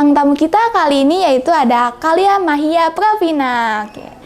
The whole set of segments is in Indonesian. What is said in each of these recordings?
bintang tamu kita kali ini yaitu ada Kalia Mahia Pravina. Oke.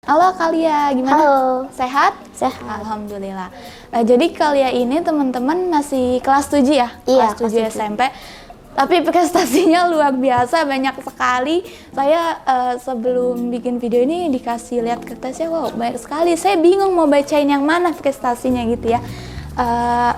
Halo Kalia, gimana? Halo. Sehat? Sehat. Alhamdulillah. Jadi Kalia ini teman-teman masih kelas 7 ya? Iya, kelas 7 kelas 7. SMP. Tapi prestasinya luar biasa, banyak sekali. Saya sebelum bikin video ini dikasih lihat kertasnya, wow banyak sekali. Saya bingung mau bacain yang mana prestasinya gitu ya.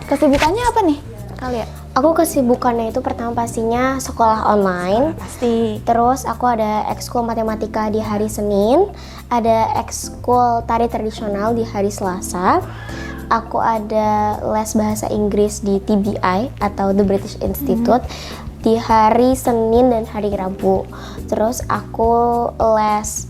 Kesibukannya apa nih Kalia? Aku kesibukannya itu pertama pastinya sekolah online. Pasti. Terus aku ada ekskul matematika di hari Senin, ada ekskul tari tradisional di hari Selasa. Aku ada les bahasa Inggris di TBI atau The British Institute di hari Senin dan hari Rabu. Terus aku les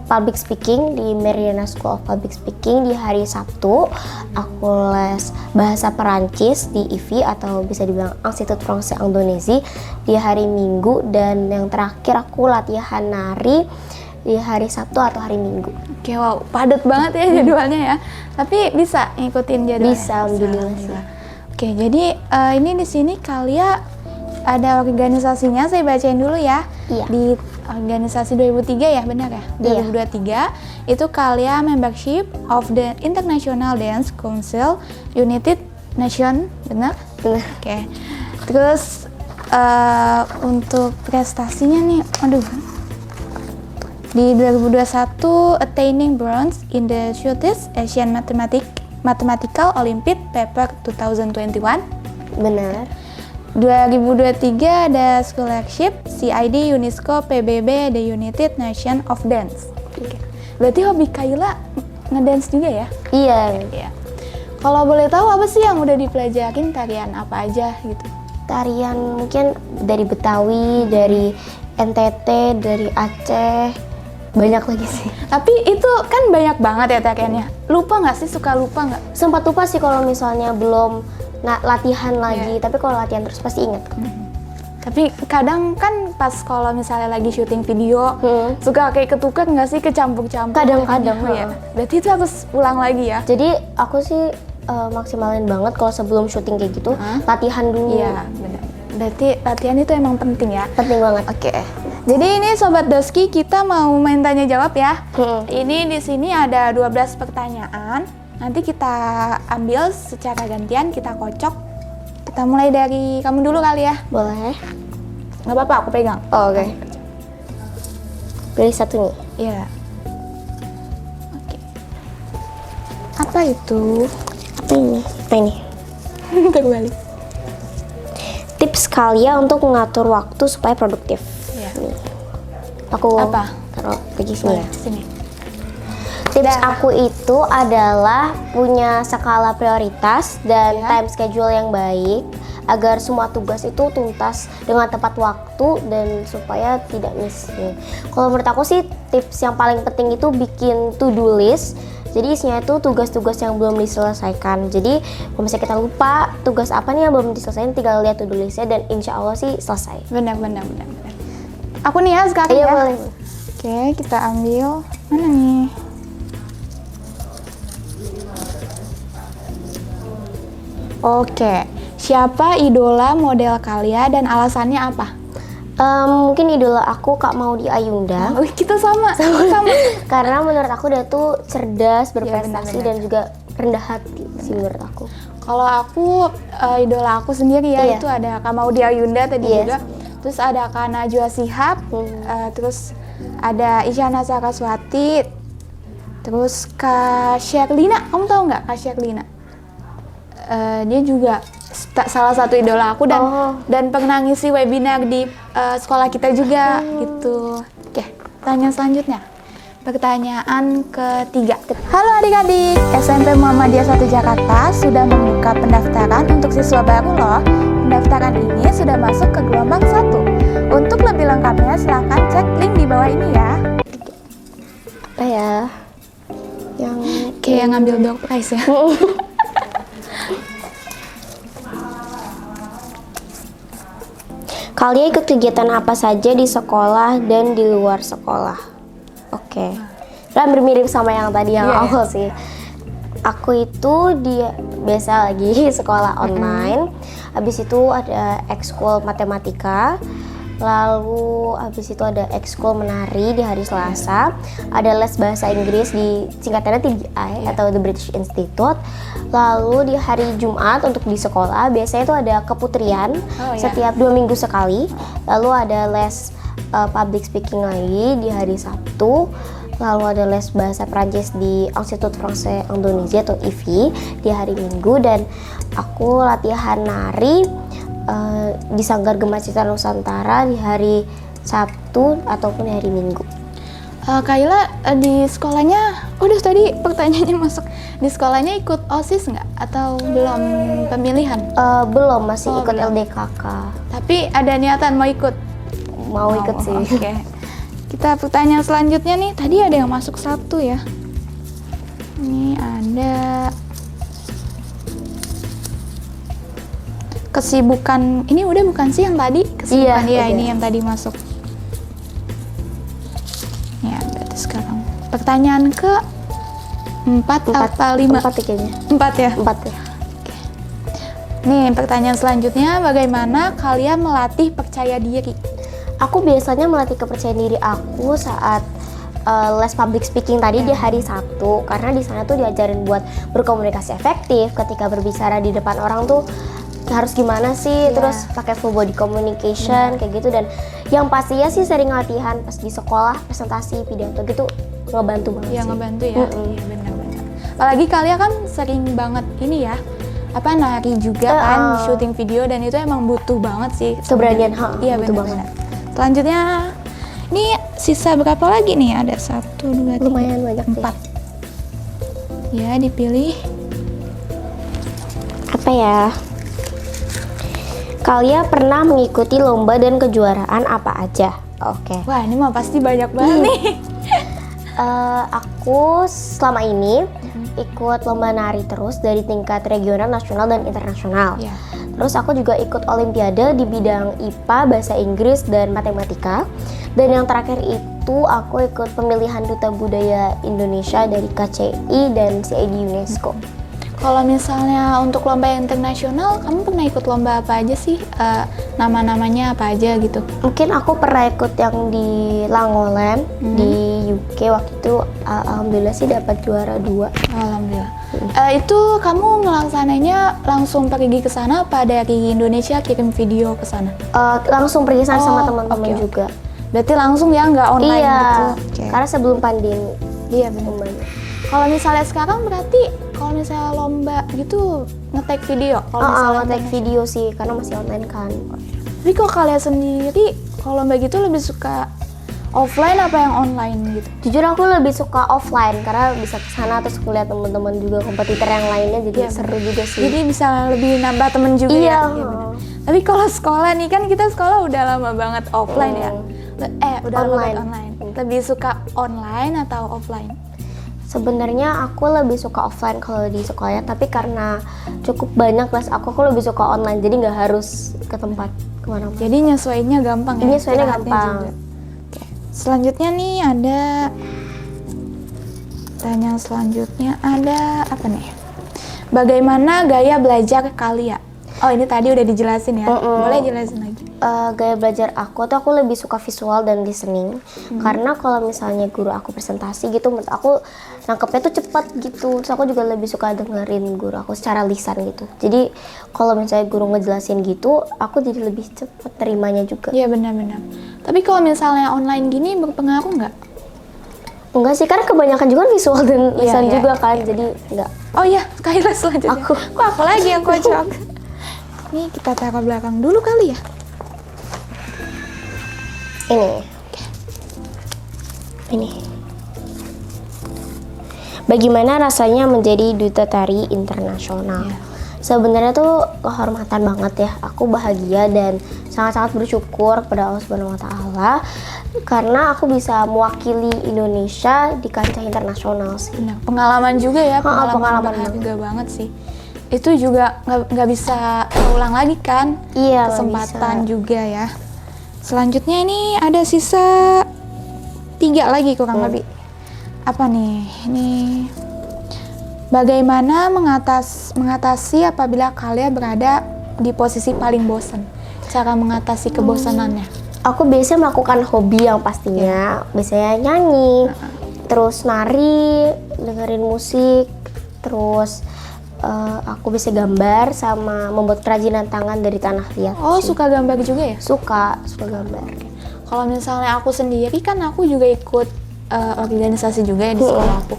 public speaking di Meridiana School of Public Speaking di hari Sabtu. Aku les bahasa Perancis di IFI atau bisa dibilang Institut Français Indonesia di hari Minggu, dan yang terakhir aku latihan nari di hari Sabtu atau hari Minggu. Oke, wow, padat banget ya jadwalnya ya. Tapi bisa ngikutin jadwalnya? Bisa, alhamdulillah sih. Oke, jadi ini di sini Kalia ada organisasinya, saya bacain dulu ya. Iya. Di organisasi 2003 ya, benar ya? 2023 itu Kalia membership of the International Dance Council United Nation, benar? Benar. Oke. Terus untuk prestasinya nih, aduh. Di 2021 attaining bronze in the Southeast Asian Mathematical Olympiad Paper 2021. Benar. 2023 ada scholarship CID UNESCO PBB The United Nation of Dance. Berarti hobi Kaila ngedance juga ya? Iya. Iya. Kalau boleh tahu apa sih yang udah dipelajarin, tarian apa aja gitu? Tarian mungkin dari Betawi, dari NTT, dari Aceh, banyak lagi sih. Tapi itu kan banyak banget ya tariannya. Lupa nggak sih? Suka lupa nggak? Sempat lupa sih kalau misalnya belum latihan lagi, tapi kalau latihan terus pasti ingat. Tapi kadang kan pas kalau misalnya lagi syuting video, suka kayak ketukar nggak sih, kecampur-campur? Kadang-kadang, ya. Berarti itu harus ulang lagi ya? Jadi aku sih maksimalin banget kalau sebelum syuting kayak gitu, latihan dulu. Iya, benar. Berarti latihan itu emang penting ya? Penting banget. Oke. Jadi ini Sobat Doski, kita mau main tanya jawab ya. Ini di sini ada 12 pertanyaan. Nanti kita ambil secara gantian, kita kocok. Kita mulai dari kamu dulu kali ya. Boleh. Nggak apa-apa, aku pegang. Oh, oke. Pilih satu nih. Iya. Oke. Apa itu? Apa ini? Apa ini? Terbalik. Tips Kalia untuk mengatur waktu supaya produktif. Iya. Nih. Aku Apa? taruh pergi sini ya. Sini. Tips aku itu adalah punya skala prioritas dan time schedule yang baik agar semua tugas itu tuntas dengan tepat waktu dan supaya tidak miss. Kalau menurut aku sih tips yang paling penting itu bikin to-do list. Jadi isinya itu tugas-tugas yang belum diselesaikan. Jadi kalau misalnya kita lupa tugas apa nih yang belum diselesaikan, tinggal lihat to-do listnya dan insya Allah sih selesai. Benar. Aku nih ya sekarang Iya, ya. boleh. Oke, kita ambil mana nih? Oke, Siapa idola model Kalia dan alasannya apa? Mungkin idola aku Kak Maudy Ayunda. Oh, kita sama. Karena menurut aku dia tuh cerdas, berprestasi, benar-benar. dan juga rendah hati sih menurut aku. Kalau aku idola aku sendiri ya, Iya. itu ada Kak Maudy Ayunda tadi Yes. juga. Terus ada Kak Najwa Shihab, terus ada Isyana Saraswati, terus Kak Sherlina. Kamu tahu nggak Kak Sherlina? Dia juga salah satu idola aku dan pernah ngisi webinar di sekolah kita juga gitu. Oke, pertanyaan selanjutnya. Pertanyaan ketiga. Halo adik-adik, SMP Muhammadiyah 1 Jakarta sudah membuka pendaftaran untuk siswa baru loh. Pendaftaran ini sudah masuk ke gelombang 1. Untuk lebih lengkapnya silahkan cek link di bawah ini ya. Apa ya? Yang Kayak ngambil door prize ya. Kalian ikut kegiatan apa saja di sekolah dan di luar sekolah? Oke. Hampir mirip sama yang tadi yang Iya, awal sih. Aku itu biasa lagi sekolah online. Habis itu ada ekskul matematika. Lalu habis itu ada ekskul menari di hari Selasa. Ada les bahasa Inggris di singkatannya TBI atau The British Institute. Lalu di hari Jumat untuk di sekolah biasanya itu ada keputrian setiap 2 minggu sekali. Lalu ada les public speaking lagi di hari Sabtu. Lalu ada les bahasa Prancis di Institut Français Indonesia atau IFI di hari Minggu. Dan aku latihan nari di Sanggar Gema Citra Nusantara di hari Sabtu ataupun hari Minggu. Kaila di sekolahnya, udah tadi pertanyaannya masuk. Di sekolahnya ikut OSIS nggak? Atau belum pemilihan? Belum, masih ikut belum. LDKK. Tapi ada niatan mau ikut? Mau ikut sih. Oke. Kita pertanyaan selanjutnya nih, tadi ada yang masuk 1 ya. Ini ada kesibukan, ini udah bukan sih yang tadi? Kesibukan, Iya, ini udah. yang tadi masuk. Ya, berarti sekarang. Pertanyaan ke 4 apa 5? 4 kayaknya. 4 ya? 4 ya. Nih, pertanyaan selanjutnya, bagaimana kalian melatih percaya diri? Aku biasanya melatih kepercayaan diri aku saat les public speaking tadi di hari Sabtu, karena di sana tuh diajarin buat berkomunikasi efektif ketika berbicara di depan orang tuh harus gimana sih, terus pakai full body communication kayak gitu. Dan yang pastinya sih sering latihan pas di sekolah, presentasi, pidato gitu, ngebantu banget Ya sih. ngebantu ya. Iya benar-benar. Apalagi kalian kan sering banget ini ya, apa nari juga kan, syuting video, dan itu emang butuh banget sih Keberanian, Iya butuh benar-benar. Selanjutnya, ini sisa berapa lagi nih? Ada 1, 2, 3, Lumayan banyak sih. 4. Ya dipilih. Apa ya? Kalian pernah mengikuti lomba dan kejuaraan apa aja? Oke. Wah ini mah pasti banyak banget nih. Aku selama ini ikut lomba nari terus dari tingkat regional, nasional, dan internasional. Iya. Terus aku juga ikut olimpiade di bidang IPA, bahasa Inggris, dan matematika. Dan yang terakhir itu aku ikut pemilihan Duta Budaya Indonesia dari KCI dan CID UNESCO. Kalau misalnya untuk lomba internasional, kamu pernah ikut lomba apa aja sih? Nama-namanya apa aja gitu? Mungkin aku pernah ikut yang di Langolan di UK waktu itu, alhamdulillah sih dapat juara 2. Alhamdulillah. Itu kamu ngelaksananya langsung pergi ke sana apa dari Indonesia kirim video ke sana? Langsung pergi sana sama teman-teman oke. juga. Berarti langsung ya, nggak online Iya, gitu? Oke. karena sebelum pandemi. Iya benar. Kalau misalnya sekarang berarti kalau misalnya lomba gitu nge-take video? Kalau misalnya Nge-take video sih, karena masih online kan. Tapi kalau kalian sendiri, kalau lomba gitu lebih suka offline apa yang online gitu? Jujur aku lebih suka offline karena bisa kesana terus kulihat teman-teman juga, kompetitor yang lainnya, jadi seru juga sih. Jadi bisa lebih nambah temen juga Iya. ya? Iya benar. Tapi kalau sekolah nih, kan kita sekolah udah lama banget offline ya? Udah lama banget online. Lebih suka online atau offline? Sebenarnya aku lebih suka offline kalau di sekolah, tapi karena cukup banyak kelas aku lebih suka online, jadi nggak harus ke tempat kemana-mana. Jadi nyesuainya gampang ya? Nyesuainya istirahatnya gampang. juga. Oke. Selanjutnya nih ada pertanyaan selanjutnya ada apa nih? Bagaimana gaya belajar kalian? Oh, ini tadi udah dijelasin ya. Boleh jelasin lagi. Gaya belajar aku tuh, aku lebih suka visual dan listening. Karena kalau misalnya guru aku presentasi gitu, menurut aku nangkepnya tuh cepat gitu. Terus aku juga lebih suka dengerin guru aku secara lisan gitu. Jadi kalau misalnya guru ngejelasin gitu, aku jadi lebih cepat terimanya juga. Iya, benar-benar. Tapi kalau misalnya online gini berpengaruh nggak? Enggak sih, karena kebanyakan juga visual dan lisan juga kan, jadi enggak. Oh iya, Skyla selanjutnya. Aku. Kok aku lagi yang kocok? Nih kita taruh belakang dulu kali ya. Ini. Bagaimana rasanya menjadi duta tari internasional? Sebenarnya tuh kehormatan banget ya. Aku bahagia dan sangat-sangat bersyukur kepada Allah Subhanahu wa taala karena aku bisa mewakili Indonesia di kancah internasional sih. Benar, pengalaman juga ya, pengalaman berharga banget sih. Itu juga nggak bisa terulang lagi kan? Iya, kesempatan juga ya. Selanjutnya ini ada sisa 3 lagi kurang lebih. Apa nih? Ini bagaimana mengatasi apabila kalian berada di posisi paling bosan? Cara mengatasi kebosanannya? Aku biasanya melakukan hobi yang pastinya, biasanya nyanyi, terus nari, dengerin musik, terus aku bisa gambar sama membuat kerajinan tangan dari tanah liat. Oh, suka gambar juga ya? Suka gambar. Kalau misalnya aku sendiri kan aku juga ikut organisasi juga ya di sekolah aku.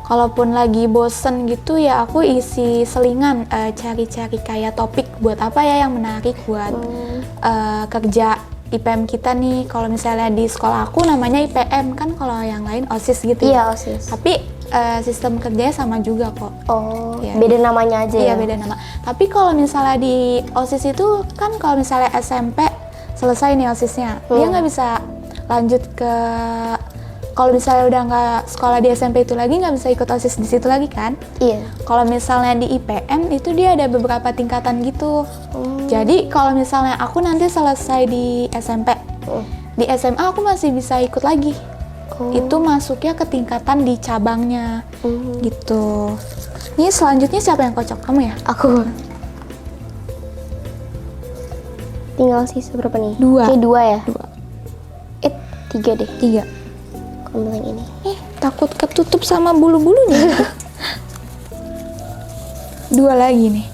Kalaupun lagi bosen gitu ya aku isi selingan cari-cari kayak topik buat apa ya yang menarik buat kerja IPM kita nih. Kalau misalnya di sekolah aku namanya IPM kan, kalau yang lain OSIS gitu. Iya, OSIS. Tapi sistem kerjanya sama juga kok. Oh, ya, beda namanya aja iya, ya? Iya, beda nama. Tapi kalau misalnya di OSIS itu kan kalau misalnya SMP selesai nih OSISnya, dia nggak bisa lanjut ke, kalau misalnya udah nggak sekolah di SMP itu lagi, nggak bisa ikut OSIS di situ lagi kan? Iya. Kalau misalnya di IPM itu dia ada beberapa tingkatan gitu. Jadi kalau misalnya aku nanti selesai di SMP, di SMA aku masih bisa ikut lagi. Itu masuknya ke tingkatan di cabangnya, gitu. Ini selanjutnya siapa yang kocok? Kamu ya? Aku. Tinggal sisa berapa nih? 2. Oke, 2 ya? 2. 3 deh. 3. Ambil yang ini. Takut ketutup sama bulu-bulunya. 2 lagi nih.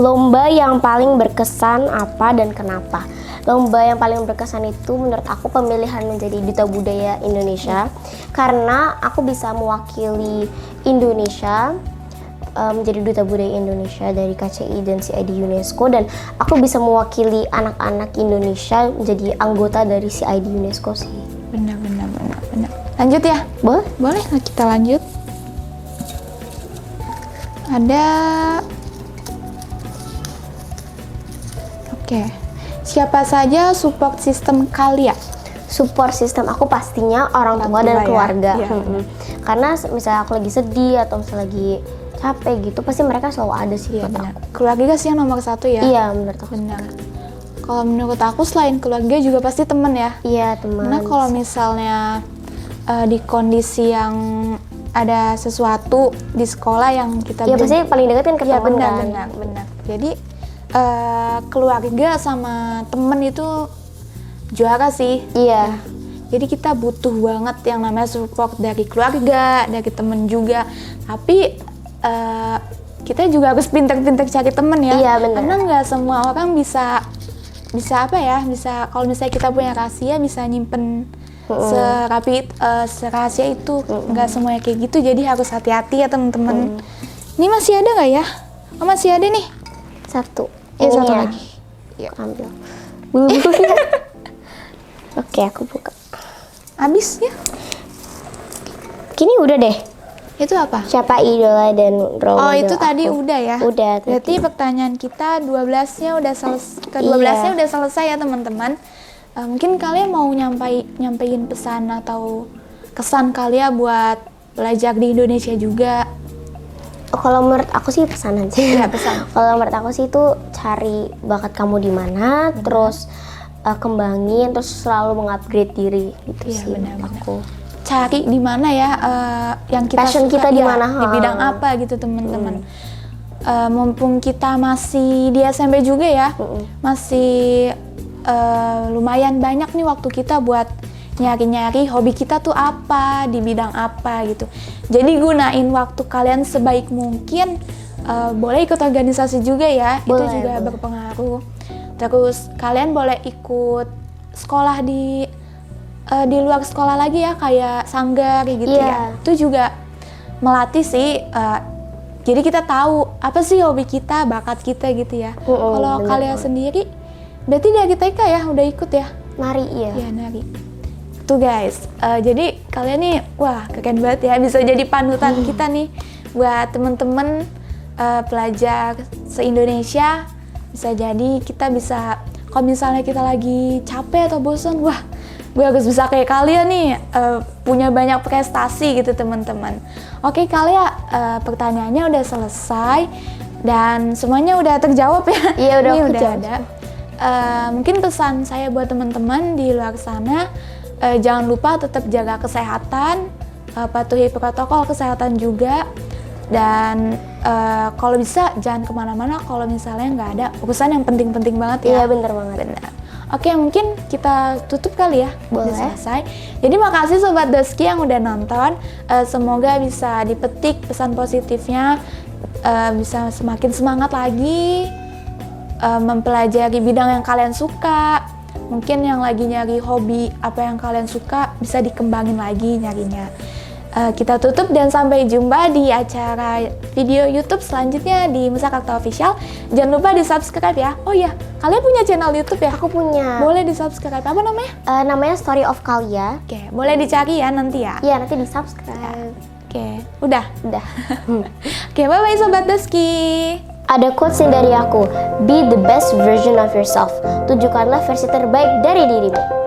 Lomba yang paling berkesan apa dan kenapa? Lomba yang paling berkesan itu menurut aku pemilihan menjadi Duta Budaya Indonesia. Karena aku bisa mewakili Indonesia menjadi Duta Budaya Indonesia dari KCI dan CID UNESCO, dan aku bisa mewakili anak-anak Indonesia menjadi anggota dari CID UNESCO sih. Benar. Lanjut ya? Boleh kita lanjut. Ada. Oke. Siapa saja support system kalian? Support system aku pastinya orang tua dan keluarga. Ya? Iya. Karena misalnya aku lagi sedih atau misalnya lagi capek gitu, pasti mereka selalu ada sih buat aku. Keluarga sih yang nomor 1 ya? Iya, menurut aku. Benar. Kalau menurut aku selain keluarga juga pasti teman ya? Iya, teman. Karena kalau misalnya di kondisi yang ada sesuatu di sekolah yang kita pasti paling dekat kan ke teman kan. Benar. Jadi keluarga sama temen itu juara sih. Iya. Jadi kita butuh banget yang namanya support dari keluarga, dari temen juga. Tapi kita juga harus pintar-pintar cari temen ya. Iya, benar. Karena nggak semua orang bisa apa ya? Bisa, kalau misalnya kita punya rahasia bisa nyimpen serahasia itu. Nggak semuanya kayak gitu. Jadi harus hati-hati ya temen-temen. Ini masih ada nggak ya? Oh, masih ada nih. 1. Satu lagi. Ambil. Bulu-bulunya. Oke, aku buka. Habis ya? Kini udah deh. Itu apa? Siapa idola dan role Oh, model itu tadi aku? udah ya? Udah. Berarti pertanyaan kita 12-nya udah selesai. Ke-12-nya udah selesai ya, teman-teman. Mungkin kalian mau nyampein pesan atau kesan kalian buat belajar di Indonesia juga. Kalau menurut aku sih pesan aja. Iya, pesan. Kalau menurut aku sih itu cari bakat kamu di mana, terus kembangin, terus selalu mengupgrade diri gitu Iya, sih. benar. Aku Cari di mana ya yang kita passion suka, kita di ya, mana, di bidang apa gitu, teman-teman. mumpung kita masih di SMP juga ya, masih lumayan banyak nih waktu kita buat nyari-nyari hobi kita tuh apa, di bidang apa gitu. Jadi gunain waktu kalian sebaik mungkin. Boleh ikut organisasi juga ya, Boleh, itu juga boleh. berpengaruh. Terus kalian boleh ikut sekolah di luar sekolah lagi ya, kayak sanggar gitu ya. Itu juga melatih sih. Jadi kita tahu apa sih hobi kita, bakat kita gitu ya. Kalau bener kalian banget. sendiri, berarti dari TK ya udah ikut ya? Nari ya. Iya, nari. Tuh guys, jadi kalian nih, wah keren banget ya, bisa jadi panutan kita nih buat temen-temen pelajar se-Indonesia. Bisa jadi kita bisa, kalau misalnya kita lagi capek atau bosan, wah gue harus bisa kayak kalian nih, punya banyak prestasi gitu teman-teman. Oke kalian, pertanyaannya udah selesai dan semuanya udah terjawab ya. Iya, udah Ini aku udah jawab. ada. Mungkin pesan saya buat teman-teman di luar sana, jangan lupa tetap jaga kesehatan, patuhi protokol kesehatan juga, dan kalau bisa jangan kemana-mana kalau misalnya nggak ada urusan yang penting-penting banget ya. Iya, bener banget. Benar. Oke, mungkin kita tutup kali ya. Boleh. Udah selesai. Jadi makasih Sobat Doski yang udah nonton. Semoga bisa dipetik pesan positifnya, bisa semakin semangat lagi mempelajari bidang yang kalian suka. Mungkin yang lagi nyari hobi apa yang kalian suka bisa dikembangin lagi nyarinya. Kita tutup dan sampai jumpa di acara video YouTube selanjutnya di Musakarta Official. Jangan lupa di subscribe ya. Oh iya, kalian punya channel YouTube ya? Aku punya. Boleh di subscribe. Apa namanya? Namanya Story of Kalia. Oke, boleh dicari ya nanti ya. Iya, nanti di subscribe. Oke, udah. Udah. Oke, bye-bye Sobat Doski. Ada quotes dari aku. Be the best version of yourself. Tunjukkanlah versi terbaik dari dirimu.